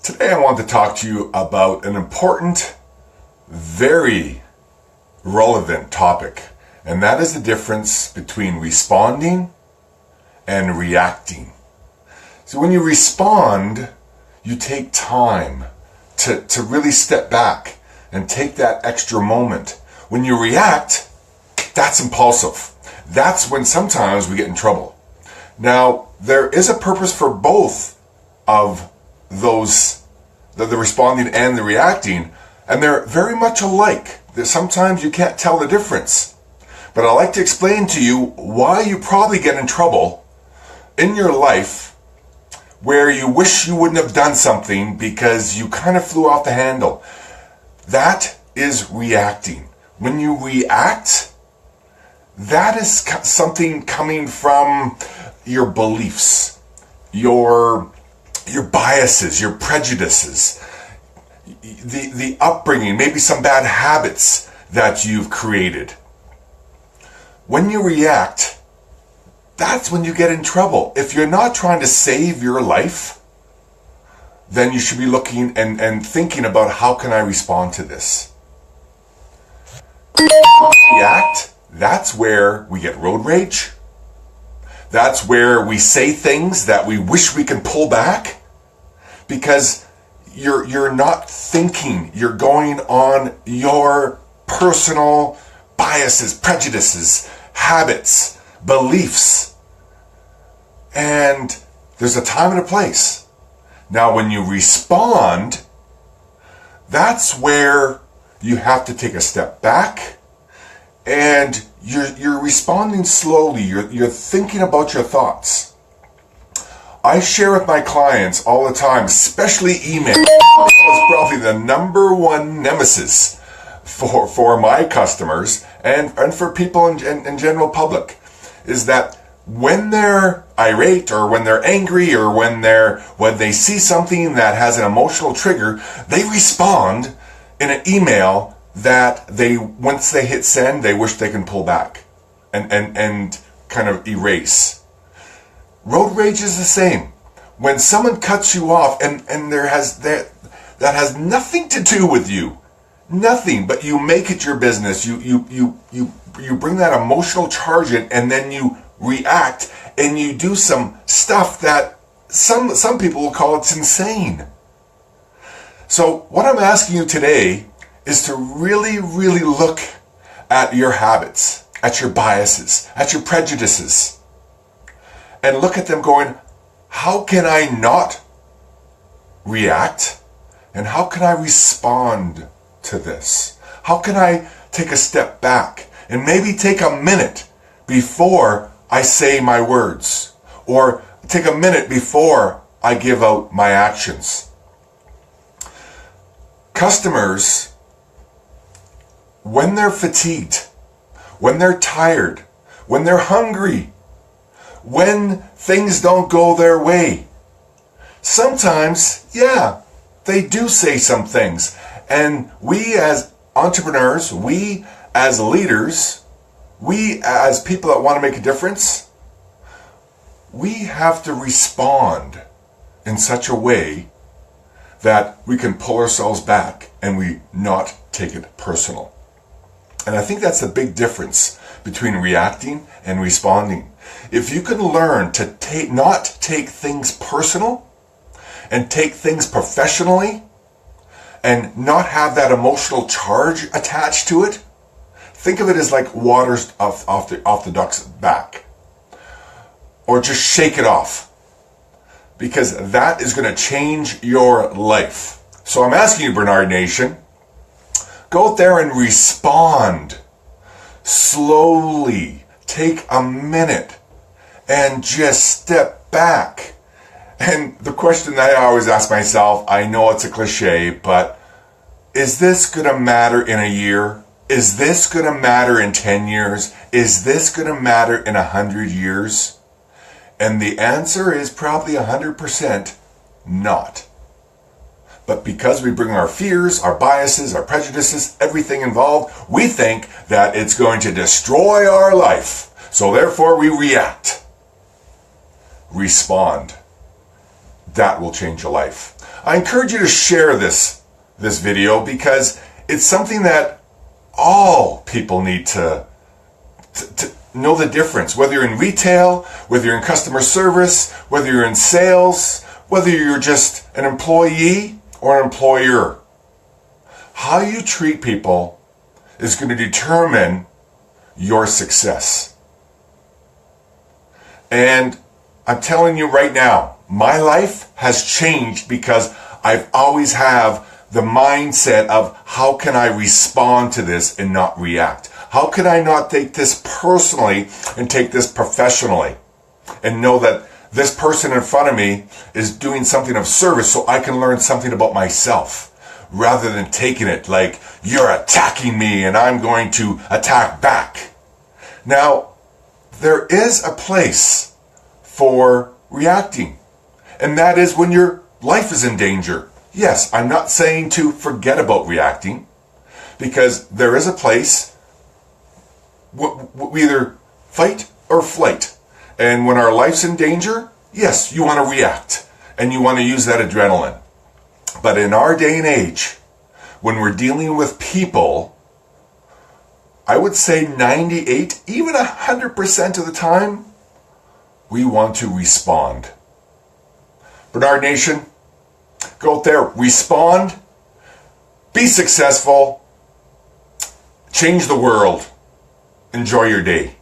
Today I want to talk to you about an important, very relevant topic, and that is the difference between responding and reacting. So when you respond, you take time to really step back and take that extra moment. When you react, that's impulsive. That's when sometimes we get in trouble. Now, there is a purpose for both of those, the responding and the reacting, and they're very much alike. Sometimes you can't tell the difference. But I'd like to explain to you why you probably get in trouble in your life where you wish you wouldn't have done something because you kind of flew off the handle. That is reacting. When you react, that is something coming from your beliefs, your biases, your prejudices, the upbringing, maybe some bad habits that you've created. When you react, that's when you get in trouble. If you're not trying to save your life, then you should be looking and thinking about how can I respond to this. When we react, that's where we get road rage. That's where we say things that we wish we can pull back because you're not thinking. You're going on your personal biases, prejudices, habits, beliefs. And there's a time and a place. Now, when you respond, that's where you have to take a step back and you're responding slowly. You're thinking about your thoughts. I share with my clients all the time, especially email. Email is probably the number one nemesis for my customers and for people in general public, is that when they're irate or when they're angry or when they see something that has an emotional trigger, they respond in an email that once they hit send, they wish they can pull back and kind of erase. Road rage is the same. When someone cuts you off and that has nothing to do with you, nothing, but you make it your business. You bring that emotional charge in, and then you react and you do some stuff that some people will call it's insane. So what I'm asking you today is to really, really look at your habits, at your biases, at your prejudices, and look at them going, how can I not react? And how can I respond to this? How can I take a step back and maybe take a minute before I say my words, or take a minute before I give out my actions? Customers, when they're fatigued, when they're tired, when they're hungry, when things don't go their way, sometimes, they do say some things. And we as entrepreneurs, we as leaders, we as people that want to make a difference, we have to respond in such a way that we can pull ourselves back and we not take it personal. And I think that's the big difference between reacting and responding. If you can learn to not take things personal and take things professionally and not have that emotional charge attached to it, think of it as like water off the duck's back. Or just shake it off, because that is going to change your life. So I'm asking you, Bernard Nation, go out there and respond slowly. Take a minute and just step back. And the question that I always ask myself, I know it's a cliche, but is this going to matter in a year? Is this going to matter in 10 years? Is this going to matter in 100 years? And the answer is probably 100% not. But because we bring our fears, our biases, our prejudices, everything involved, we think that it's going to destroy our life. So therefore we react. Respond. that will change your life. I encourage you to share this video because it's something that all people need to know the difference. Whether you're in retail, whether you're in customer service, whether you're in sales, whether you're just an employee or an employer. How you treat people is going to determine your success. And I'm telling you right now, my life has changed because I've always have the mindset of how can I respond to this and not react? How can I not take this personally and take this professionally and know that this person in front of me is doing something of service so I can learn something about myself rather than taking it like you're attacking me and I'm going to attack back. Now, there is a place for reacting, and that is when your life is in danger. Yes, I'm not saying to forget about reacting, because there is a place. We either fight or flight. And when our life's in danger, yes, you want to react and you want to use that adrenaline. But in our day and age, when we're dealing with people, I would say 98, even 100% of the time, we want to respond. Bernard Nation, go out there, respond, be successful, change the world. Enjoy your day.